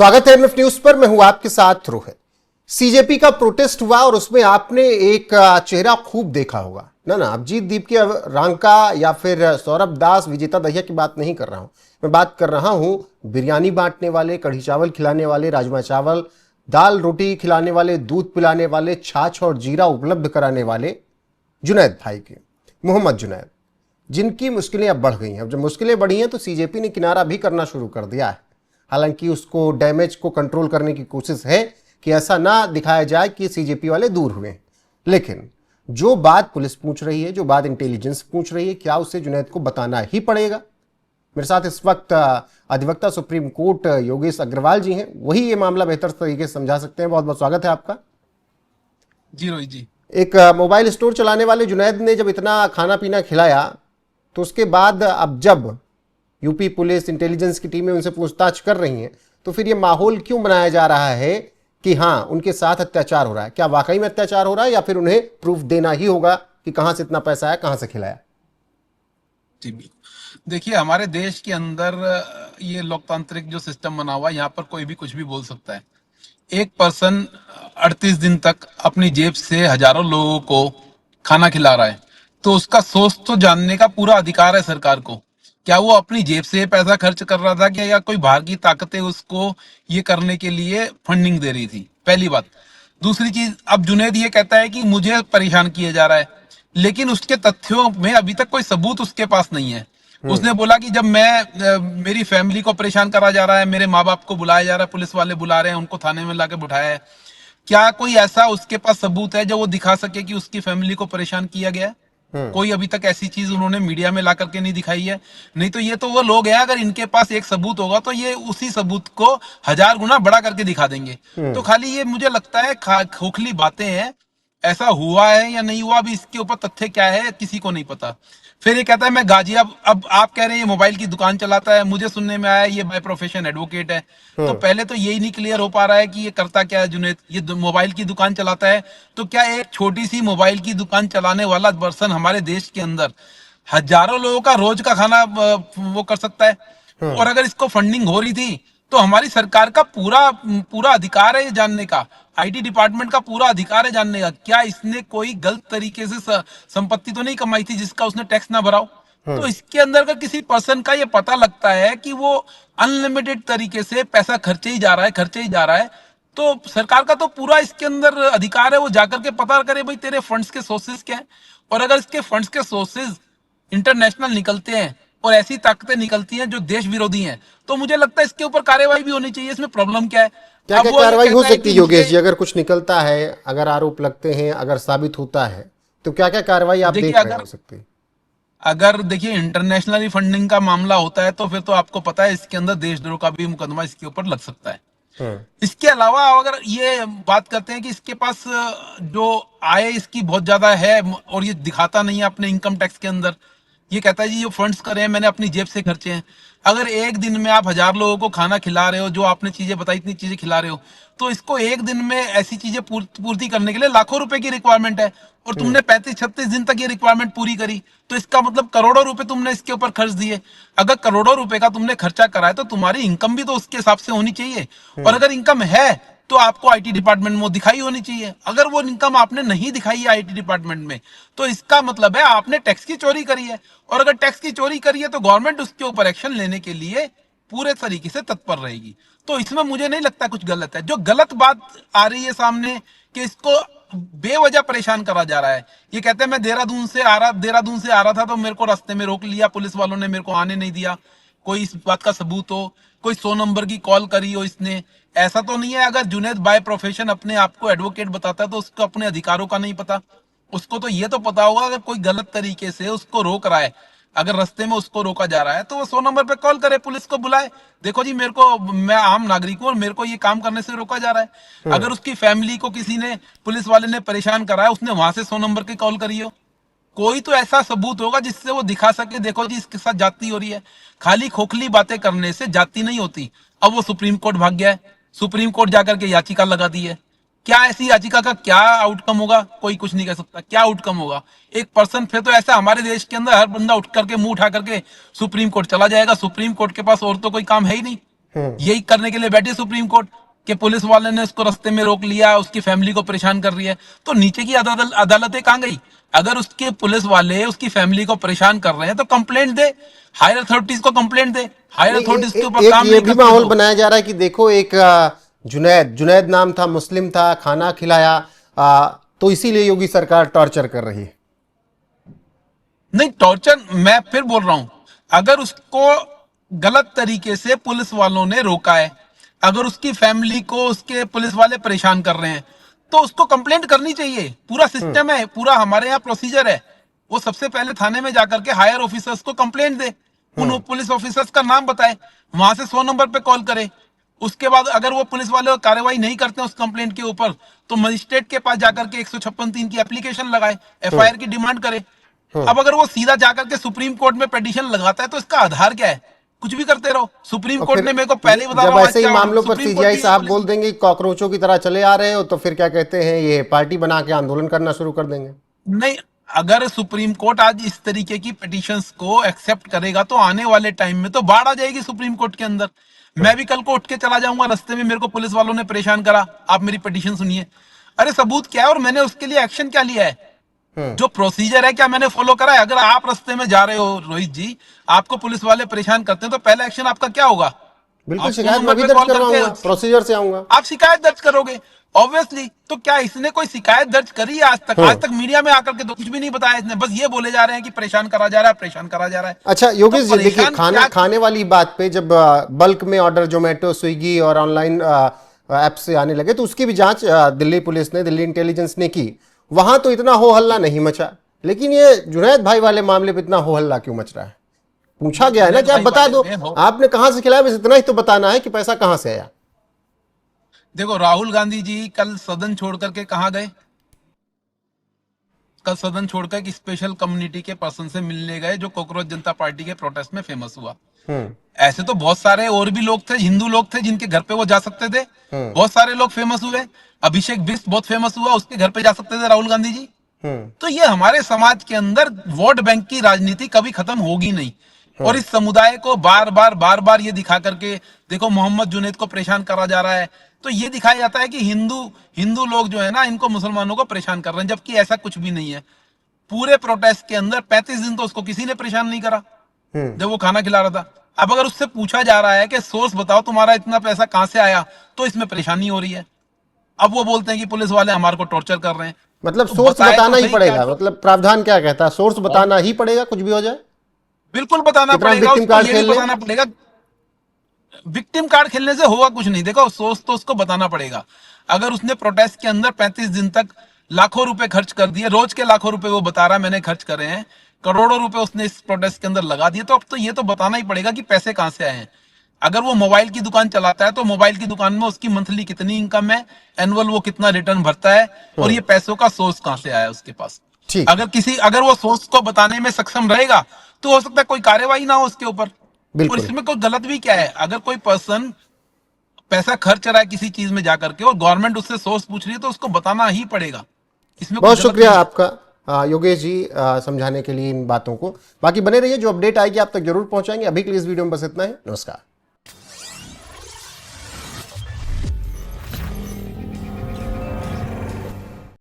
स्वागत है MF news पर। मैं हूं आपके साथ रोहित। सीजेपी का प्रोटेस्ट हुआ और उसमें आपने एक चेहरा खूब देखा होगा ना। अभिजीत दीप के रांका या फिर सौरभ दास, विजेता दहिया की बात नहीं कर रहा हूं। मैं बात कर रहा हूं बिरयानी बांटने वाले, कढ़ी चावल खिलाने वाले, राजमा चावल, दाल रोटी खिलाने वाले, दूध पिलाने वाले, छाछ और जीरा उपलब्ध कराने वाले जुनैद भाई के, मोहम्मद जुनैद, जिनकी मुश्किलें अब बढ़ गई हैं। अब जब मुश्किलें बढ़ी हैं तो सीजेपी ने किनारा भी करना शुरू कर दिया है। हालांकि उसको डैमेज को कंट्रोल करने की कोशिश है कि ऐसा ना दिखाया जाए कि सीजेपी वाले दूर हुए, लेकिन जो बात पुलिस पूछ रही है, जो बात इंटेलिजेंस पूछ रही है, क्या उसे जुनैद को बताना ही पड़ेगा? मेरे साथ इस वक्त अधिवक्ता सुप्रीम कोर्ट योगेश अग्रवाल जी हैं, वही ये मामला बेहतर तरीके से समझा सकते हैं। बहुत बहुत स्वागत है आपका। जी रोहित जी। एक मोबाइल स्टोर चलाने वाले जुनैद ने जब इतना खाना पीना खिलाया तो उसके बाद अब जब यूपी पुलिस इंटेलिजेंस की टीमें उनसे पूछताछ कर रही हैं तो फिर ये माहौल क्यों बनाया जा रहा है कि हाँ उनके साथ अत्याचार हो रहा है? क्या वाकई में अत्याचार हो रहा है या फिर उन्हें प्रूफ देना ही होगा कि कहां से इतना पैसा आया, कहां से खिलाया? जी बिल्कुल। देखिए, हमारे देश के अंदर ये लोकतांत्रिक जो सिस्टम बना हुआ है, यहाँ पर कोई भी कुछ भी बोल सकता है। एक पर्सन 38 दिन तक अपनी जेब से हजारों लोगों को खाना खिला रहा है, तो उसका सोच तो जानने का पूरा अधिकार है सरकार को। क्या वो अपनी जेब से पैसा खर्च कर रहा था क्या, या कोई बाहर की ताकतें उसको ये करने के लिए फंडिंग दे रही थी? पहली बात। दूसरी चीज, अब जुनैद ये कहता है कि मुझे परेशान किया जा रहा है, लेकिन उसके तथ्यों में अभी तक कोई सबूत उसके पास नहीं है। उसने बोला कि जब मेरी फैमिली को परेशान करा जा रहा है, मेरे माँ बाप को बुलाया जा रहा है, पुलिस वाले बुला रहे हैं, उनको थाने में लाके बिठाया है। क्या कोई ऐसा उसके पास सबूत है जो वो दिखा सके कि उसकी फैमिली को परेशान किया गया है? कोई अभी तक ऐसी चीज उन्होंने मीडिया में ला करके नहीं दिखाई है। नहीं तो ये तो वो लोग हैं, अगर इनके पास एक सबूत होगा तो ये उसी सबूत को 1000 गुना बड़ा करके दिखा देंगे। तो खाली ये मुझे लगता है खोखली बातें हैं। ऐसा हुआ है या नहीं हुआ, अभी इसके ऊपर तथ्य क्या है किसी को नहीं पता। फिर ये कहता है मैं गाजी, अब आप कह रहे हैं ये मोबाइल की दुकान चलाता है, मुझे सुनने में आया ये बाय प्रोफेशन एडवोकेट है। तो पहले तो यही नहीं क्लियर हो पा रहा है कि ये करता क्या है जुनैद। ये मोबाइल की दुकान चलाता है, तो क्या एक छोटी सी मोबाइल की दुकान चलाने वाला पर्सन हमारे देश के अंदर हजारों लोगों का रोज का खाना वो कर सकता है? और अगर इसको फंडिंग हो रही थी तो हमारी सरकार का पूरा पूरा अधिकार है ये जानने का, आईटी डिपार्टमेंट का पूरा अधिकार है जानने का, क्या इसने कोई गलत तरीके से संपत्ति तो नहीं कमाई थी जिसका उसने टैक्स ना भराओ? तो इसके अंदर का किसी पर्सन का ये पता लगता है कि वो अनलिमिटेड तरीके से पैसा खर्चे ही जा रहा है, तो सरकार का तो पूरा इसके अंदर अधिकार है वो जाकर के पता करे भाई तेरे फंड्स के सोर्सेज क्या है। और अगर इसके फंड्स के सोर्सेज इंटरनेशनल निकलते हैं और ऐसी ताकतें निकलती हैं जो देश विरोधी हैं, तो मुझे लगता है इसके ऊपर कार्रवाई भी होनी चाहिए। इसमें प्रॉब्लम क्या है? क्या क्या कार्रवाई हो सकती है योगेश जी? अगर कुछ निकलता है, अगर आरोप लगते हैं, अगर साबित होता है, तो क्या क्या कार्रवाई आप देख रहे हो सकती है? अगर देखिए इंटरनेशनली फंडिंग का मामला होता है तो फिर तो आपको पता है इसके अंदर देशद्रोह का भी मुकदमा इसके ऊपर लग सकता है। इसके अलावा अगर ये बात करते हैं कि इसके पास जो आय इसकी बहुत ज्यादा है और ये दिखाता नहीं है अपने इनकम टैक्स के अंदर, ये कहता है जी ये फंड्स करे हैं मैंने अपनी जेब से खर्चे हैं। अगर एक दिन में आप 1000 लोगों को खाना खिला रहे हो, जो आपने चीजें बताई इतनी चीजें खिला रहे हो, तो इसको एक दिन में ऐसी चीजें पूर्ति करने के लिए लाखों रुपए की रिक्वायरमेंट है, और तुमने 35-36 दिन तक ये रिक्वायरमेंट पूरी करी, तो इसका मतलब करोड़ों रुपए तुमने इसके ऊपर खर्च दिए। अगर करोड़ों रुपए का तुमने खर्चा करा है तो तुम्हारी इनकम भी तो उसके हिसाब से होनी चाहिए, और अगर इनकम है तो आपको आईटी डिपार्टमेंट में दिखाई होनी चाहिए। अगर वो इनकम आपने नहीं दिखाई है आईटी डिपार्टमेंट में, तो इसका मतलब है आपने टैक्स की चोरी करी है, और अगर टैक्स की चोरी करी है तो गवर्नमेंट उसके ऊपर एक्शन लेने के लिए पूरे तरीके से तत्पर रहेगी। तो इसमें मुझे नहीं लगता कुछ गलत है। जो गलत बात आ रही है सामने कि इसको बेवजह परेशान करा जा रहा है, ये कहते हैं मैं देहरादून से आ रहा था तो मेरे को रास्ते में रोक लिया पुलिस वालों ने, मेरे को आने नहीं दिया। कोई इस बात का सबूत हो, कोई 100 नंबर की कॉल करी हो इसने, ऐसा तो नहीं है। अगर जुनैद बाय प्रोफेशन अपने आप को एडवोकेट बताता है तो उसको अपने अधिकारों का नहीं पता। उसको तो ये तो पता होगा अगर कोई गलत तरीके से उसको रोक रहा है, अगर रास्ते में उसको रोका जा रहा है, तो वो 100 नंबर पे कॉल करे, पुलिस को बुलाए, देखो जी मेरे को, मैं आम नागरिक हूँ और मेरे को ये काम करने से रोका जा रहा है। अगर उसकी फैमिली को किसी ने, पुलिस वाले ने परेशान करा है, उसने वहां से 100 नंबर की कॉल करी हो, कोई तो ऐसा सबूत होगा जिससे वो दिखा सके देखो जी इसके साथ जाति हो रही है। खाली खोखली बातें करने से जाति नहीं होती। अब वो सुप्रीम कोर्ट भाग गया है, सुप्रीम कोर्ट जाकर के याचिका लगा दी है। क्या ऐसी याचिका का क्या आउटकम होगा, कोई कुछ नहीं कह सकता क्या आउटकम होगा। एक पर्सन, फिर तो ऐसा हमारे देश के अंदर हर बंदा उठ करके मुंह उठा करके सुप्रीम कोर्ट चला जाएगा। सुप्रीम कोर्ट के पास और तो कोई काम है ही नहीं। यही करने के लिए बैठी सुप्रीम कोर्ट कि पुलिस वाले ने उसको रास्ते में रोक लिया, उसकी फैमिली को परेशान कर रही है। तो नीचे की अदालतें कहाँ गई? अगर उसके पुलिस वाले उसकी फैमिली को परेशान कर रहे हैं तो कंप्लेंट दे, हायर अथॉरिटीज को कंप्लेंट दे, हायर अथॉरिटीज के ऊपर एक काम ये नहीं भी करते माहौल तो। बनाया जा रहा है कि देखो एक जुनैद जुनैद नाम था, मुस्लिम था, खाना खिलाया, तो इसीलिए योगी सरकार टॉर्चर कर रही है। नहीं, टॉर्चर मैं फिर बोल रहा हूं, अगर उसको गलत तरीके से पुलिस वालों ने रोका है, अगर उसकी फैमिली को उसके पुलिस वाले परेशान कर रहे हैं, तो उसको कंप्लेंट करनी चाहिए। पूरा सिस्टम है, पूरा हमारे यहाँ प्रोसीजर है। वो सबसे पहले थाने में जाकर के हायर ऑफिसर्स को कंप्लेंट दे, उन पुलिस ऑफिसर्स का नाम बताए, वहां से 100 नंबर पे कॉल करे। उसके बाद अगर वो पुलिस वाले कार्रवाई नहीं करते उस कंप्लेंट के ऊपर, तो मजिस्ट्रेट के पास जाकर के 156(3) की एप्लीकेशन लगाए, एफआईआर की डिमांड करे। अब अगर वो सीधा जाकर के सुप्रीम कोर्ट में पिटीशन लगाता है तो इसका आधार क्या है? कुछ भी करते रहो। सुप्रीम और कोर्ट फिर ने मेरे को पहले ही बता जब रहा हूं आज ऐसे ही क्या मामलों पर सुप्रीम कोर्ट सीजीआई भी साहब पुलिस। बोल देंगे कि कॉकरोचों की तरह चले आ रहे हो, तो फिर क्या कहते हैं, ये पार्टी बना के आंदोलन करना शुरू कर देंगे। नहीं, अगर सुप्रीम कोर्ट आज इस तरीके की पिटीशंस को एक्सेप्ट करेगा तो आने वाले टाइम में तो बाढ़ आ जाएगी सुप्रीम कोर्ट के अंदर। मैं भी कल को उठ के चला जाऊंगा, रास्ते में मेरे को पुलिस वालों ने परेशान करा, आप मेरी पिटीशन सुनिए। अरे सबूत क्या है और मैंने उसके लिए एक्शन क्या लिया है? जो प्रोसीजर है क्या मैंने फॉलो करा है? अगर आप रास्ते में जा रहे हो रोहित जी, आपको पुलिस वाले परेशान करते हैं, तो पहला एक्शन आपका क्या होगा? बिल्कुल, आप फोन शिकायत मैं नंबर भी पे दर्ज कॉल करवाऊंगा, करके प्रोसीजर से आऊंगा। आप शिकायत दर्ज करोगे ऑब्वियसली। तो क्या इसने कोई शिकायत दर्ज करी है आज तक? आज तक मीडिया में आकर के तो कुछ भी नहीं बताया इसने, बस ये बोले जा रहे हैं कि परेशान करा जा रहा है, परेशान करा जा रहा है। अच्छा तो योगेश जी, देखिए परेशान खाने क्या? खाने वाली बात पे जब बल्क में ऑर्डर जोमेटो, स्विगी और ऑनलाइन ऐप से आने लगे, तो उसकी भी जांच दिल्ली पुलिस ने, दिल्ली इंटेलिजेंस ने की। वहां तो इतना हो हल्ला नहीं मचा, लेकिन ये जुनैद भाई वाले मामले पे इतना हो हल्ला क्यों मच रहा है? पूछा गया है ना कि आप बता दो, आपने कहां से खिलाया, बस इतना ही तो बताना है कि पैसा कहां से आया। देखो, राहुल गांधी जी कल सदन छोड़ करके कहाँ गए? कल सदन छोड़कर एक स्पेशल कम्युनिटी के पर्सन से मिलने गए जो कॉकरोच जनता पार्टी के प्रोटेस्ट में फेमस हुआ। ऐसे तो बहुत सारे और भी लोग थे, हिंदू लोग थे जिनके घर पे वो जा सकते थे। बहुत सारे लोग फेमस हुए। अभिषेक बिष्ट बहुत फेमस हुआ, उसके घर पे जा सकते थे राहुल गांधी जी। तो ये हमारे समाज के अंदर वोट बैंक की राजनीति कभी खत्म होगी नहीं। और इस समुदाय को बार बार ये दिखा करके, देखो मोहम्मद जुनैद को परेशान करा जा रहा है, तो ये दिखाया जाता है कि हिंदू लोग जो है ना, इनको मुसलमानों को परेशान कर रहे हैं, जबकि ऐसा कुछ भी नहीं है। पूरे प्रोटेस्ट के अंदर 35 दिन तो उसको किसी ने परेशान नहीं करा जब वो खाना खिला रहा था। अब अगर उससे पूछा जा रहा है कि सोर्स बताओ तुम्हारा इतना पैसा कहां से आया, तो इसमें परेशानी हो रही है। अब वो बोलते हैं कि पुलिस वाले हमारे को टॉर्चर कर रहे हैं। मतलब तो सोर्स बताए बताना तो ही सही पड़ेगा, क्या? मतलब प्रावधान क्या कहता है, सोर्स बताना ही पड़ेगा कुछ भी हो जाए। बिल्कुल बताना कितना पड़ेगा विक्टिम उसको, कार्ड ये भी खेल ले। बताना पड़ेगा। विक्टिम कार्ड खेलने से होगा कुछ नहीं। देखो, सोच तो उसको बताना पड़ेगा। अगर उसने प्रोटेस्ट के अंदर 35 दिन तक लाखों रुपए खर्च कर दिए, रोज के लाखों रुपए वो बता रहा है मैंने खर्च करे हैं, करोड़ों रुपए उसने इस प्रोटेस्ट के अंदर लगा दिए, तो अब तो ये तो बताना ही पड़ेगा कि पैसे कहां से आए हैं। अगर वो मोबाइल की दुकान चलाता है तो मोबाइल की दुकान में उसकी मंथली कितनी इनकम है, एनुअल वो कितना रिटर्न भरता है, और ये पैसों का सोर्स कहां से आया उसके पास। ठीक, अगर वो सोर्स को बताने में सक्षम रहेगा तो हो सकता है कोई कार्यवाही ना हो उसके ऊपर। और बिल्कुल। इसमें कोई गलत भी क्या है? अगर कोई पर्सन पैसा खर्च रहा है किसी चीज में जाकर के और गवर्नमेंट उससे सोर्स पूछ रही है, तो उसको बताना ही पड़ेगा। इसमें बहुत कुछ गलत शुक्रिया नहीं है। आपका योगेश जी, समझाने के लिए इन बातों को। बाकी बने रहिए, जो अपडेट आएगी आप तक जरूर पहुंचाएंगे। अभी के लिए इस वीडियो में बस इतना ही। नमस्कार।